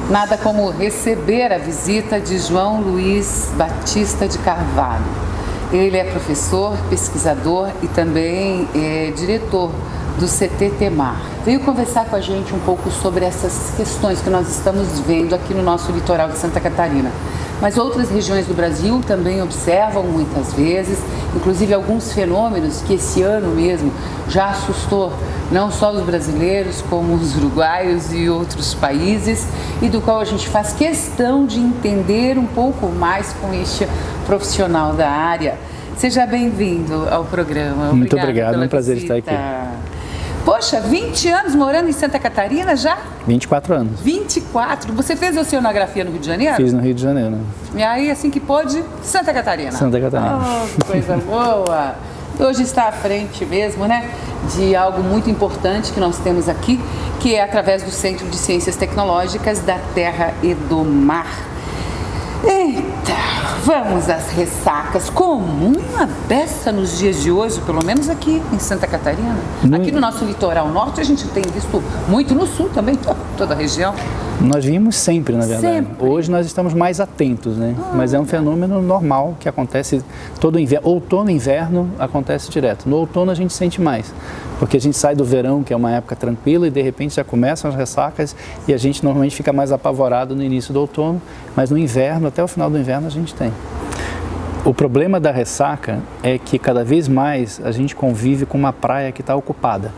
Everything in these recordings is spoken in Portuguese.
Nada como receber a visita de João Luiz Batista de Carvalho. Ele é professor, pesquisador e também diretor do CT-TEMAR. Veio conversar com a gente um pouco sobre essas questões que nós estamos vendo aqui no nosso litoral de Santa Catarina. Mas outras regiões do Brasil também observam muitas vezes, inclusive alguns fenômenos que esse ano mesmo já assustou não só os brasileiros, como os uruguaios e outros países, e do qual a gente faz questão de entender um pouco mais com este profissional da área. Seja bem-vindo ao programa. Muito obrigado, é um prazer estar aqui. Poxa, 20 anos morando em Santa Catarina já? 24 anos. 24? Você fez a oceanografia no Rio de Janeiro? Fiz no Rio de Janeiro. E aí, assim que pôde, Santa Catarina? Santa Catarina. Oh, que coisa boa! Hoje está à frente mesmo, né, de algo muito importante que nós temos aqui, que é através do Centro de Ciências Tecnológicas da Terra e do Mar. Eita, vamos às ressacas. Comum a beça nos dias de hoje, pelo menos aqui em Santa Catarina. Aqui no nosso litoral norte a gente tem visto muito, no sul também, toda a região. Nós vimos sempre, na verdade. Sempre. Hoje nós estamos mais atentos, né? Mas é um fenômeno normal que acontece todo inverno. Outono e inverno acontece direto. No outono a gente sente mais, porque a gente sai do verão, que é uma época tranquila, e de repente já começam as ressacas e a gente normalmente fica mais apavorado no início do outono, mas no inverno, até o final do inverno, a gente tem. O problema da ressaca é que cada vez mais a gente convive com uma praia que está ocupada.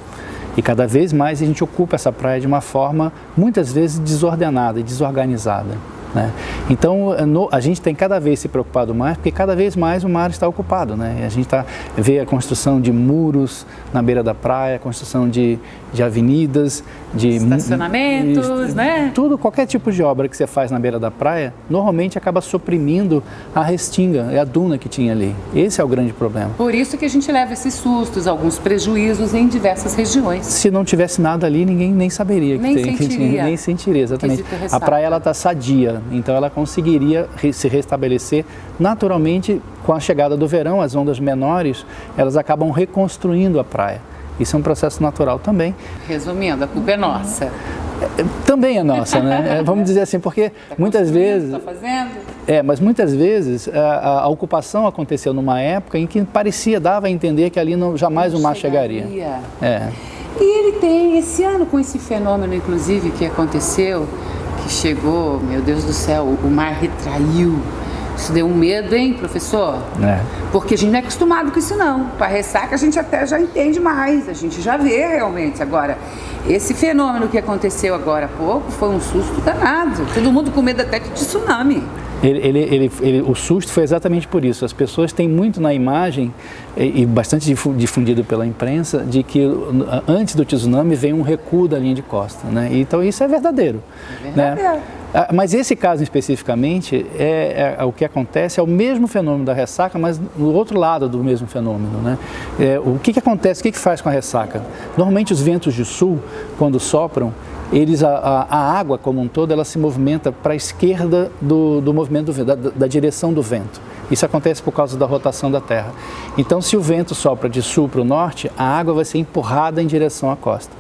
E cada vez mais a gente ocupa essa praia de uma forma, muitas vezes, desordenada e desorganizada, né? Então, a gente tem cada vez se preocupado mais, porque cada vez mais o mar está ocupado, né? A gente vê a construção de muros na beira da praia, a construção de avenidas, de estacionamentos, né? Tudo, qualquer tipo de obra que você faz na beira da praia, normalmente acaba suprimindo a restinga, a duna que tinha ali. Esse é o grande problema. Por isso que a gente leva esses sustos, alguns prejuízos em diversas regiões. Se não tivesse nada ali, ninguém nem saberia que tem. Nem sentiria, exatamente. A praia ela está sadia, então ela conseguiria se restabelecer naturalmente com a chegada do verão. As ondas menores, elas acabam reconstruindo a praia. Isso é um processo natural também. Resumindo, a culpa é nossa. Também é nossa, né? Vamos dizer assim, porque muitas vezes... Está fazendo? Mas muitas vezes a ocupação aconteceu numa época em que dava a entender que ali jamais o mar chegaria. E ele tem, esse ano, com esse fenômeno, inclusive, que aconteceu, que chegou, meu Deus do céu, o mar retraiu. Isso deu um medo, hein, professor? Porque a gente não é acostumado com isso, não. Para ressaca a gente até já entende mais, a gente já vê realmente. Agora, esse fenômeno que aconteceu agora há pouco foi um susto danado. Todo mundo com medo até de tsunami. O susto foi exatamente por isso. As pessoas têm muito na imagem, e bastante difundido pela imprensa, de que antes do tsunami vem um recuo da linha de costa, né? Então isso é verdadeiro. É verdadeiro. Né? Mas esse caso especificamente, o que acontece é o mesmo fenômeno da ressaca, mas no outro lado do mesmo fenômeno, né? O que acontece, o que faz com a ressaca? Normalmente os ventos de sul, quando sopram, a água como um todo, ela se movimenta para a esquerda do movimento do vento, da direção do vento. Isso acontece por causa da rotação da Terra. Então, se o vento sopra de sul para o norte, a água vai ser empurrada em direção à costa.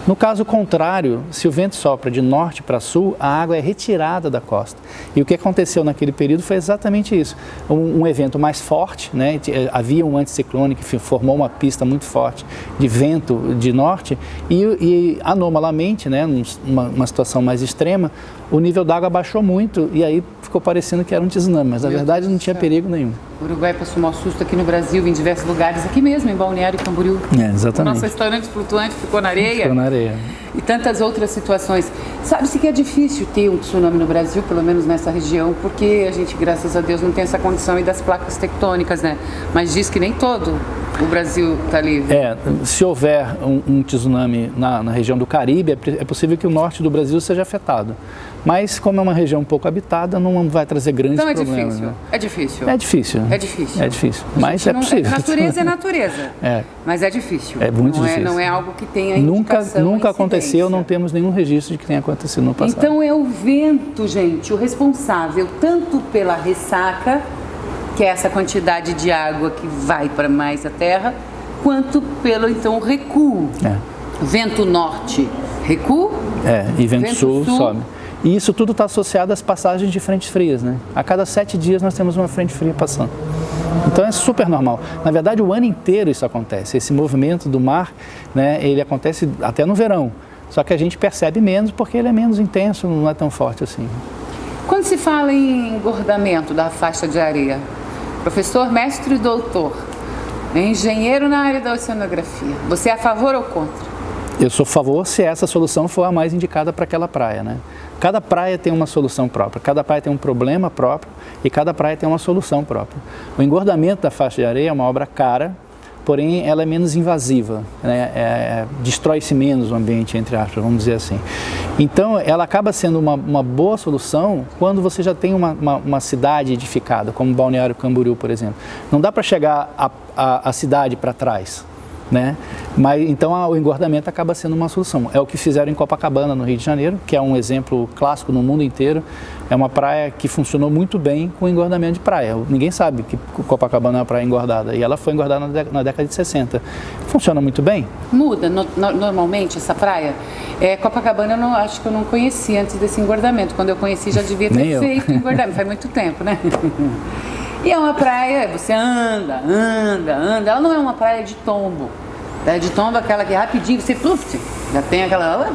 No caso contrário, se o vento sopra de norte para sul, a água é retirada da costa. E o que aconteceu naquele período foi exatamente isso. Um evento mais forte, né? Havia um anticiclone que formou uma pista muito forte de vento de norte e anomalamente, né? Numa situação mais extrema, o nível d'água baixou muito e aí ficou parecendo que era um tsunami, mas na verdade não tinha perigo nenhum. O Uruguai passou um mau susto aqui no Brasil, em diversos lugares, aqui mesmo, em Balneário Camboriú. Exatamente. O nosso restaurante flutuante ficou na areia. Ficou na areia. E tantas outras situações. Sabe-se que é difícil ter um tsunami no Brasil, pelo menos nessa região, porque a gente, graças a Deus, não tem essa condição aí das placas tectônicas, né? Mas diz que nem todo o Brasil está livre. Se houver um tsunami na região do Caribe, é possível que o norte do Brasil seja afetado. Mas, como é uma região um pouco habitada, não vai trazer grandes problemas. Difícil. Né? É difícil. É difícil. É difícil. É difícil. Mas é possível. Natureza é natureza. Mas é difícil. É muito difícil. Não é algo que tenha indicação. Nunca aconteceu, não temos nenhum registro de que tenha acontecido no passado. Então é o vento, gente, o responsável tanto pela ressaca, que é essa quantidade de água que vai para mais a terra, quanto pelo, então, recuo. Vento norte, recuo. E vento sul sobe. E isso tudo está associado às passagens de frentes frias, né? A cada 7 dias nós temos uma frente fria passando. Então é super normal. Na verdade, o ano inteiro isso acontece. Esse movimento do mar, né, ele acontece até no verão. Só que a gente percebe menos porque ele é menos intenso, não é tão forte assim. Quando se fala em engordamento da faixa de areia, professor, mestre e doutor, engenheiro na área da oceanografia, você é a favor ou contra? Eu sou a favor se essa solução for a mais indicada para aquela praia, né? Cada praia tem uma solução própria, cada praia tem um problema próprio e cada praia tem uma solução própria. O engordamento da faixa de areia é uma obra cara, porém ela é menos invasiva, né? Destrói-se menos o ambiente, entre aspas, vamos dizer assim. Então, ela acaba sendo uma boa solução quando você já tem uma cidade edificada, como Balneário Camboriú, por exemplo. Não dá para chegar a cidade para trás, né? Mas então o engordamento acaba sendo uma solução. É o que fizeram em Copacabana, no Rio de Janeiro, que é um exemplo clássico no mundo inteiro. É uma praia que funcionou muito bem com engordamento de praia. Ninguém sabe que Copacabana é uma praia engordada, e ela foi engordada na década de 60. Funciona muito bem. Muda normalmente essa praia? Copacabana eu acho que eu não conheci antes desse engordamento. Quando eu conheci já devia ter feito engordamento, faz muito tempo, né? E é uma praia, você anda. Ela não é uma praia de tombo. Praia de tombo é aquela que rapidinho você pluf, já tem aquela.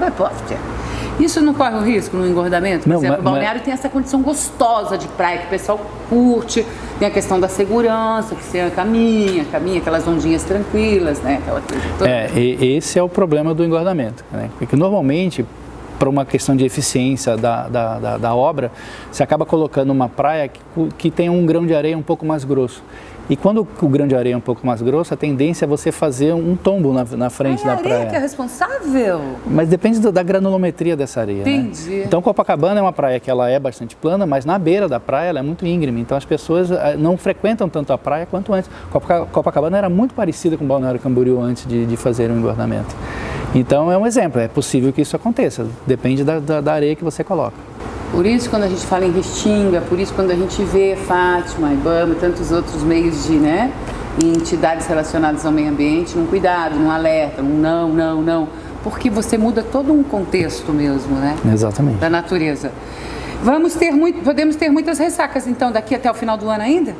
Isso não corre o risco no engordamento? Por exemplo, o Balneário tem essa condição gostosa de praia que o pessoal curte, tem a questão da segurança, que você caminha, aquelas ondinhas tranquilas, né? Aquela coisa toda. Esse é o problema do engordamento, né? Porque normalmente, para uma questão de eficiência da obra, você acaba colocando uma praia que tem um grão de areia um pouco mais grosso. E quando o grão de areia é um pouco mais grosso, a tendência é você fazer um tombo na frente da praia. É a areia que é responsável? Mas depende da granulometria dessa areia. Entendi. Né? Então, Copacabana é uma praia que ela é bastante plana, mas na beira da praia ela é muito íngreme. Então, as pessoas não frequentam tanto a praia quanto antes. Copacabana era muito parecida com Balneário Camboriú antes de fazer o engordamento. Então, é um exemplo. É possível que isso aconteça. Depende da areia que você coloca. Por isso, quando a gente fala em Restinga, por isso, quando a gente vê Fátima, IBAMA e tantos outros meios de, né, entidades relacionadas ao meio ambiente, num cuidado, num alerta, num não, porque você muda todo um contexto mesmo, né? Exatamente. Da natureza. Podemos ter muitas ressacas, então, daqui até o final do ano ainda?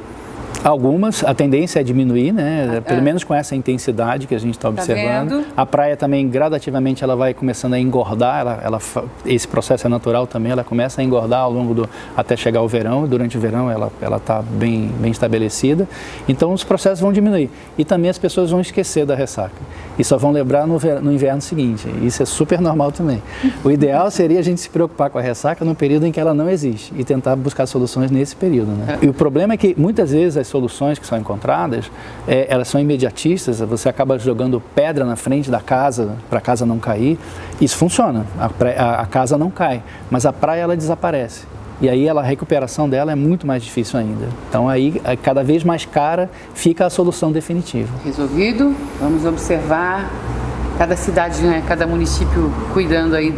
Algumas, a tendência é diminuir, né? Pelo menos com essa intensidade que a gente está observando. Vendo? A praia também, gradativamente, ela vai começando a engordar, esse processo é natural também, ela começa a engordar ao longo até chegar ao verão, durante o verão ela está bem estabelecida, então os processos vão diminuir. E também as pessoas vão esquecer da ressaca, e só vão lembrar no inverno seguinte, isso é super normal também. O ideal seria a gente se preocupar com a ressaca no período em que ela não existe, e tentar buscar soluções nesse período, né? E o problema é que, muitas vezes, as soluções que são encontradas, elas são imediatistas, você acaba jogando pedra na frente da casa, para a casa não cair, isso funciona, a casa não cai, mas a praia ela desaparece. E aí a recuperação dela é muito mais difícil ainda. Então aí, cada vez mais cara, fica a solução definitiva. Resolvido, vamos observar cada cidade, né, cada município cuidando aí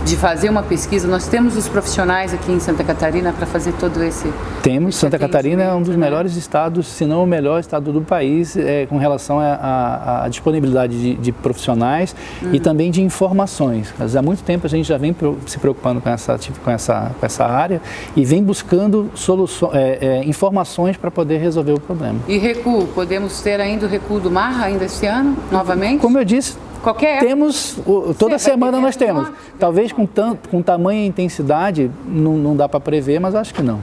de fazer uma pesquisa. Nós temos os profissionais aqui em Santa Catarina para fazer todo esse... Temos. Santa Catarina é um dos melhores estados, se não o melhor estado do país, com relação à disponibilidade de profissionais e também de informações. Mas há muito tempo a gente já vem se preocupando com essa área e vem buscando informações para poder resolver o problema. E recuo, podemos ter ainda o recuo do mar ainda esse ano, novamente? Como eu disse, temos, toda semana nós temos. Talvez com tamanha intensidade, não dá para prever, mas acho que não.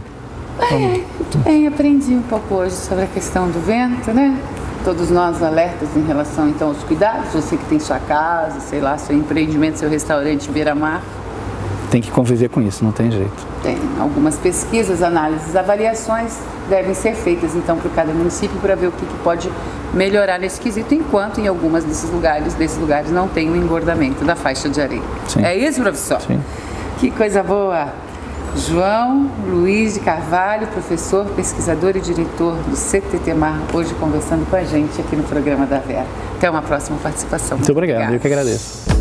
Muito bem, aprendi um pouco hoje sobre a questão do vento, né? Todos nós alertas em relação, então, aos cuidados. Você que tem sua casa, sei lá, seu empreendimento, seu restaurante beira-mar. Tem que conviver com isso, não tem jeito. Tem algumas pesquisas, análises, avaliações devem ser feitas, então, por cada município para ver o que pode melhorar nesse quesito, enquanto em algumas desses lugares não tem o engordamento da faixa de areia. Sim. É isso, professor? Sim. Que coisa boa! João Luiz de Carvalho, professor, pesquisador e diretor do CTT-MAR, hoje conversando com a gente aqui no programa da Vera. Até uma próxima participação. Muito obrigado, eu que agradeço.